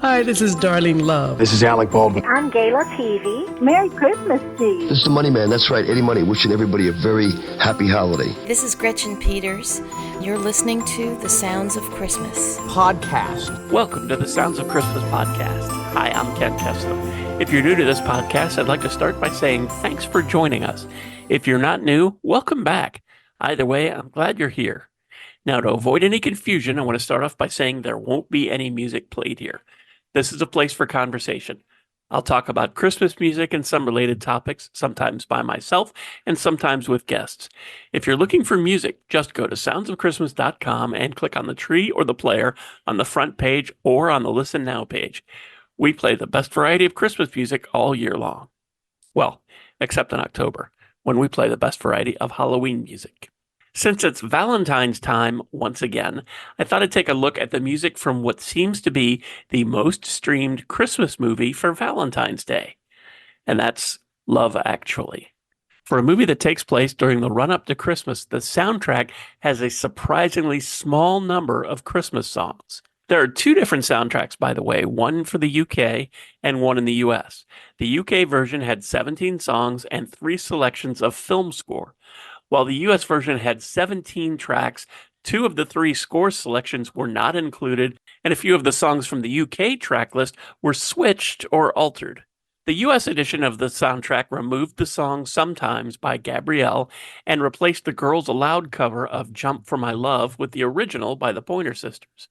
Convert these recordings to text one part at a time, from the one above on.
Hi, this is Darlene Love. This is Alec Baldwin. I'm Gayla Peavy. Merry Christmas, Steve. This is the Money Man. That's right, Eddie Money, wishing everybody a very happy holiday. This is Gretchen Peters. You're listening to The Sounds of Christmas podcast. Welcome to the Sounds of Christmas podcast. Hi, I'm Ken Tesla. If you're new to this podcast, I'd like to start by saying thanks for joining us. If you're not new, welcome back. Either way, I'm glad you're here. Now, to avoid any confusion, I want to start off by saying there won't be any music played here. This is a place for conversation. I'll talk about Christmas music and some related topics, sometimes by myself and sometimes with guests. If you're looking for music, just go to soundsofchristmas.com and click on the tree or the player on the front page or on the Listen Now page. We play the best variety of Christmas music all year long. Well, except in October, when we play the best variety of Halloween music. Since it's Valentine's time once again, I thought I'd take a look at the music from what seems to be the most streamed Christmas movie for Valentine's Day. And that's Love Actually. For a movie that takes place during the run-up to Christmas, the soundtrack has a surprisingly small number of Christmas songs. There are two different soundtracks, by the way, one for the UK and one in the US. The UK version had 17 songs and 3 selections of film score. While the U.S. version had 17 tracks, 2 of the 3 score selections were not included, and a few of the songs from the U.K. track list were switched or altered. The U.S. edition of the soundtrack removed the song Sometimes by Gabrielle and replaced the Girls Aloud cover of Jump for My Love with the original by the Pointer Sisters.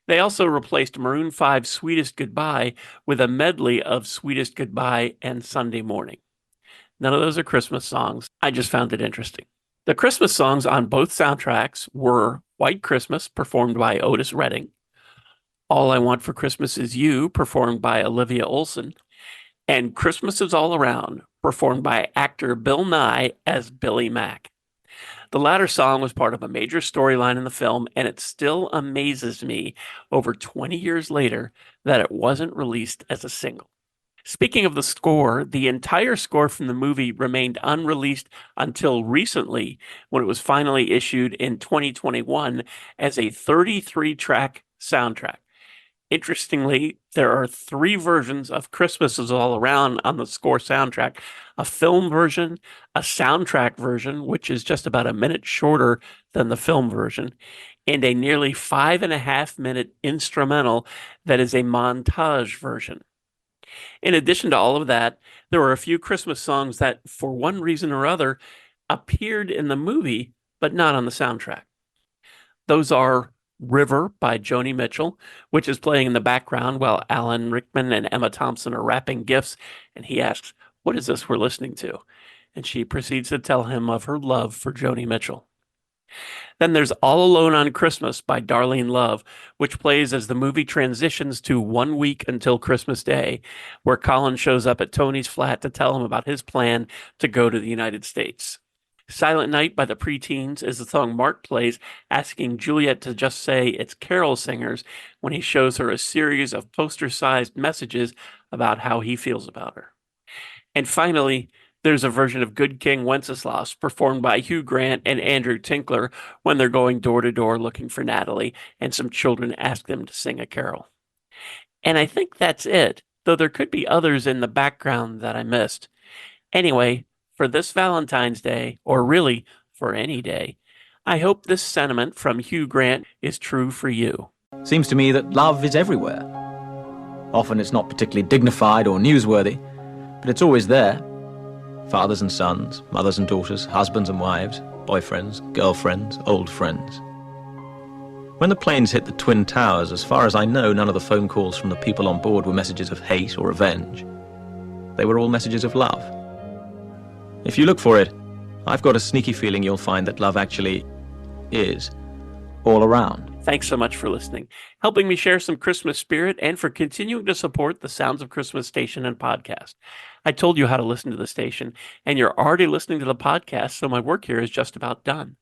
They also replaced Maroon 5's Sweetest Goodbye with a medley of Sweetest Goodbye and Sunday Morning. None of those are Christmas songs. I just found it interesting. The Christmas songs on both soundtracks were White Christmas, performed by Otis Redding, All I Want for Christmas Is You, performed by Olivia Olson, and Christmas Is All Around, performed by actor Bill Nye as Billy Mack. The latter song was part of a major storyline in the film, and it still amazes me, over 20 years later, that it wasn't released as a single. Speaking of the score, the entire score from the movie remained unreleased until recently, when it was finally issued in 2021 as a 33-track soundtrack. Interestingly, there are 3 versions of Christmas Is All Around on the score soundtrack: a film version, a soundtrack version, which is just about a minute shorter than the film version, and a nearly 5.5-minute instrumental that is a montage version. In addition to all of that, there were a few Christmas songs that, for one reason or other, appeared in the movie, but not on the soundtrack. Those are River by Joni Mitchell, which is playing in the background while Alan Rickman and Emma Thompson are wrapping gifts, and he asks, "What is this we're listening to?" And she proceeds to tell him of her love for Joni Mitchell. Then there's All Alone on Christmas by Darlene Love, which plays as the movie transitions to 1 week until Christmas Day, where Colin shows up at Tony's flat to tell him about his plan to go to the United States. Silent Night by the Preteens is the song Mark plays, asking Juliet to just say it's carol singers when he shows her a series of poster-sized messages about how he feels about her. And finally, there's a version of Good King Wenceslas performed by Hugh Grant and Andrew Tinkler when they're going door to door looking for Natalie, and some children ask them to sing a carol. And I think that's it, though there could be others in the background that I missed. Anyway, for this Valentine's Day, or really for any day, I hope this sentiment from Hugh Grant is true for you. Seems to me that love is everywhere. Often it's not particularly dignified or newsworthy, but it's always there. Fathers and sons, mothers and daughters, husbands and wives, boyfriends, girlfriends, old friends. When the planes hit the Twin Towers, as far as I know, none of the phone calls from the people on board were messages of hate or revenge. They were all messages of love. If you look for it, I've got a sneaky feeling you'll find that love actually is all around. Thanks so much for listening, helping me share some Christmas spirit, and for continuing to support the Sounds of Christmas station and podcast. I told you how to listen to the station, and you're already listening to the podcast, so my work here is just about done.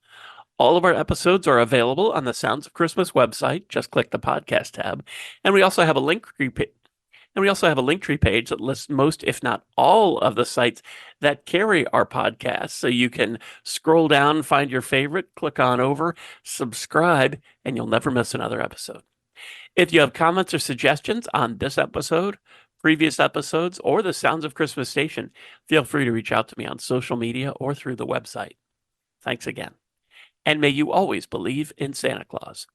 All of our episodes are available on the Sounds of Christmas website. Just click the podcast tab. And we also have a Linktree page that lists most, if not all, of the sites that carry our podcast. So you can scroll down, find your favorite, click on over, subscribe, and you'll never miss another episode. If you have comments or suggestions on this episode, previous episodes, or the Sounds of Christmas station, feel free to reach out to me on social media or through the website. Thanks again. And may you always believe in Santa Claus.